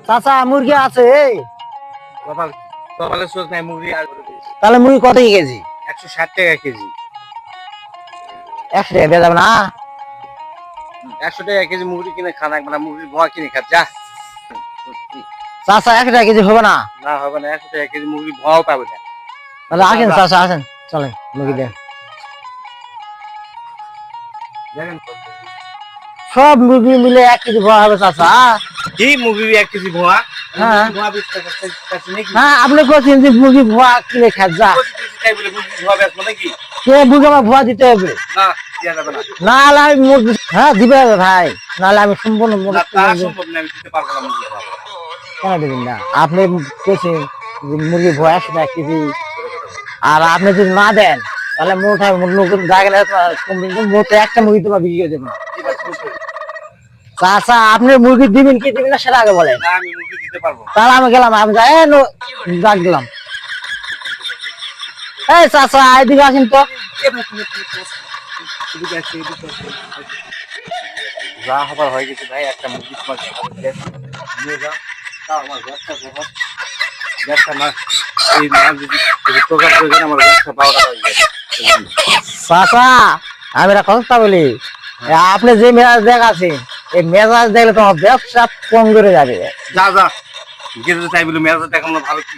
চাচা মুরগি আছে কপাল কপালে সোজ নাই মুরগি আর তাহলে মুরগি কত কেজি? 160 টাকা কেজি। 100 টাকা দেওয়া যাবে না? 100 টাকা কেজি মুরগি কিনে খানা মানে মুরগির ভুয়া কিনে খা যা। চাচা 100 টাকা কেজি হবে না? না হবে না, 100 টাকা কেজি মুরগি ভুয়াও পাবে না। তাহলে আসেন চাচা আসেন, চলেন মুরগি দেন। দেখেন সব মুরগি মিলে 1 কেজি ভরা হবে চাচা। কি মুরগি 1 কেজি ভুয়া? হ্যাঁ ভুয়া 20 টাকা কাছে নাকি? হ্যাঁ, আপনি বলছেন যে মুরগি ভুয়া কিনে খায় যা। তাই বলে মুরগি ভুয়া বেচবো নাকি? কে মুরগি আমার ভুয়া দিতে হবে? না দেয়া যাবে না। নাহলে আমি মুরগি হ্যাঁ দিবে হবে ভাই, নাহলে আমি সম্পূর্ণ না তা সম্ভব না, আমি দিতে পারবো না মুরগি ভুয়া। কেন দেবেন না? আপনি বলছেন যে মুরগি ভুয়া 100 টাকা কেজি, আর আপনি যদি না দেন তাহলে মোটা নতুন জায়গা মোটে একটা মুরগি তোমার বিক্রি করে দেবো না। চাচা আপনি মুরগি দিবেন কি দিবেন না সেটা আগে বলেন, না আমি মুরগি দিতে পারবো না। তাহলে আমি গেলাম, আমি যাই ডাক দিলাম। এই চাচা এদিকে আসেন তো। যা হবার হয়ে গেছে ভাই, একটা মুরগি তোমার নিয়ে যাও। তাও আমার ব্যবসা ব্যবসা না, এই না যদি প্রকার করে দেন আমার ব্যবসা 12টা হয়ে যাবে। চাচা আমি একটা কথা বলি, আপনি যে মেজাজ দেখাচ্ছেন এই মেজাজ দেখলে তোমার ব্যবসা কম করে যাবে। যা যা গেছে তাই বলে মেজাজ দেখানো ভালো কি?